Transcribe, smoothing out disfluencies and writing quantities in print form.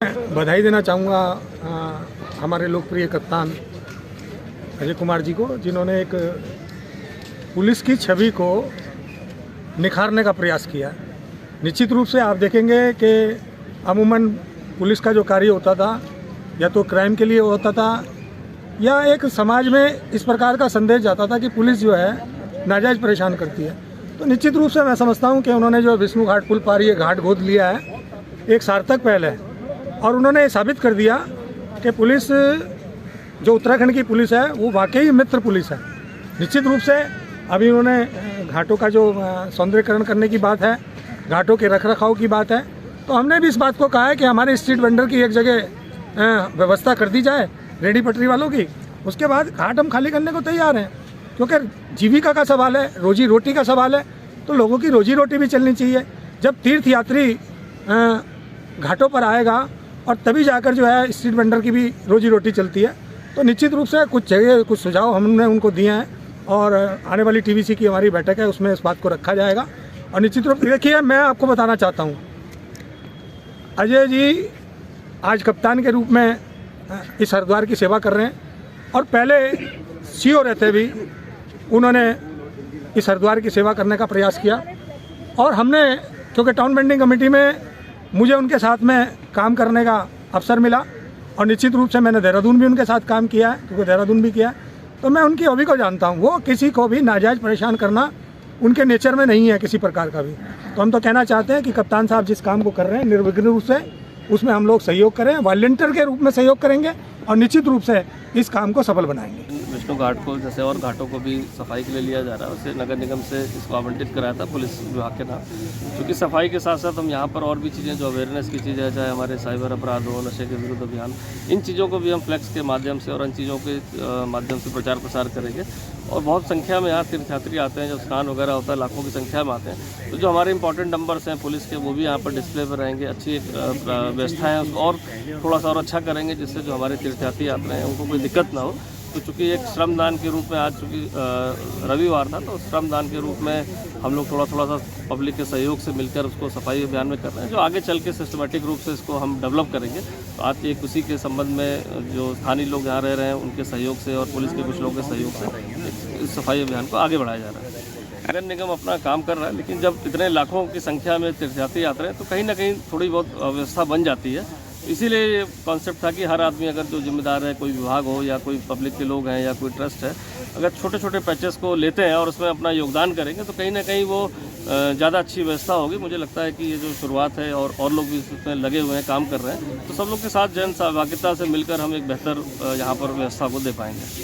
बधाई देना चाहूँगा हमारे लोकप्रिय कप्तान अजय कुमार जी को, जिन्होंने एक पुलिस की छवि को निखारने का प्रयास किया। निश्चित रूप से आप देखेंगे कि अमूमन पुलिस का जो कार्य होता था या तो क्राइम के लिए होता था या एक समाज में इस प्रकार का संदेश जाता था कि पुलिस जो है नाजायज़ परेशान करती है। तो निश्चित रूप से मैं समझता हूँ कि उन्होंने जो विष्णु घाट पुल पार ये घाट गोद लिया है, एक सार्थक पहल है और उन्होंने साबित कर दिया कि पुलिस जो उत्तराखंड की पुलिस है वो वाकई मित्र पुलिस है। निश्चित रूप से अभी उन्होंने घाटों का जो सौंदर्यीकरण करने की बात है, घाटों के रखरखाव की बात है, तो हमने भी इस बात को कहा है कि हमारे स्ट्रीट वेंडर की एक जगह व्यवस्था कर दी जाए, रेडी पटरी वालों की। उसके बाद घाट हम खाली करने को तैयार हैं, क्योंकि जीविका का सवाल है, रोजी रोटी का सवाल है, तो लोगों की रोजी रोटी भी चलनी चाहिए। जब तीर्थ यात्री घाटों पर आएगा और तभी जाकर जो है स्ट्रीट वेंडर की भी रोजी रोटी चलती है। तो निश्चित रूप से कुछ जगह कुछ सुझाव हमने उनको दिए हैं और आने वाली टीवीसी की हमारी बैठक है, उसमें इस बात को रखा जाएगा। और निश्चित रूप से देखिए, मैं आपको बताना चाहता हूँ, अजय जी आज कप्तान के रूप में इस हरिद्वार की सेवा कर रहे हैं और पहले सीओ रहते भी उन्होंने इस हरिद्वार की सेवा करने का प्रयास किया। और हमने, क्योंकि टाउन बेंडिंग कमेटी में मुझे उनके साथ में काम करने का अवसर मिला और निश्चित रूप से मैंने देहरादून भी उनके साथ काम किया है, क्योंकि देहरादून भी किया है, तो मैं उनकी हॉबी को जानता हूँ। वो किसी को भी नाजायज़ परेशान करना उनके नेचर में नहीं है किसी प्रकार का भी। तो हम तो कहना चाहते हैं कि कप्तान साहब जिस काम को कर रहे हैं निर्विघ्न रूप से उसमें हम लोग सहयोग करें, वॉलंटियर के रूप में सहयोग करेंगे और निश्चित रूप से इस काम को सफल बनाएंगे। विष्णु घाट को जैसे और घाटों को भी सफाई के लिए लिया जा रहा है, उससे नगर निगम से इसको आवंटित कराया था पुलिस विभाग के नाम। क्योंकि सफाई के साथ साथ हम यहाँ पर और भी चीज़ें जो अवेयरनेस की चीज़ें है, चाहे हमारे साइबर अपराध हो, नशे के विरुद्ध अभियान, इन चीज़ों को भी हम फ्लैक्स के माध्यम से और इन चीज़ों के माध्यम से प्रचार प्रसार करेंगे। और बहुत संख्या में यहाँ तीर्थयात्री आते हैं, जो स्नान वगैरह होता है, लाखों की संख्या में आते हैं। तो जो हमारे इंपॉर्टेंट नंबर्स हैं पुलिस के, वो भी यहाँ पर डिस्प्ले पर रहेंगे। अच्छी एक व्यवस्था है, उसको और थोड़ा सा और अच्छा करेंगे, जिससे जो हमारे तीर्थयात्री यात्री हैं उनको कोई दिक्कत ना हो। तो चूँकि एक श्रमदान के रूप में आज चूँकि रविवार था, तो श्रमदान के रूप में हम लोग थोड़ा सा पब्लिक के सहयोग से मिलकर उसको सफाई अभियान में कर रहे हैं, जो आगे चल के सिस्टमेटिक रूप से इसको हम डेवलप करेंगे। तो आज एक उसी के संबंध में जो स्थानीय लोग यहाँ रह रहे हैं उनके सहयोग से और पुलिस के कुछ लोगों के सहयोग से इस सफाई अभियान को आगे बढ़ाया जा रहा है। नगर निगम अपना काम कर रहा है, लेकिन जब इतने लाखों की संख्या में तीर्थयात्री आते हैं तो कहीं ना कहीं थोड़ी बहुत व्यवस्था बन जाती है। इसीलिए ये कॉन्सेप्ट था कि हर आदमी अगर जो जिम्मेदार है, कोई विभाग हो या कोई पब्लिक के लोग हैं या कोई ट्रस्ट है, अगर छोटे छोटे पैचेस को लेते हैं और उसमें अपना योगदान करेंगे तो कहीं ना कहीं वो ज़्यादा अच्छी व्यवस्था होगी। मुझे लगता है कि ये जो शुरुआत है और लोग भी इसमें लगे हुए हैं, काम कर रहे हैं, तो सब लोग के साथ जन सहभागिता से मिलकर हम एक बेहतर यहाँ पर व्यवस्था को दे पाएंगे।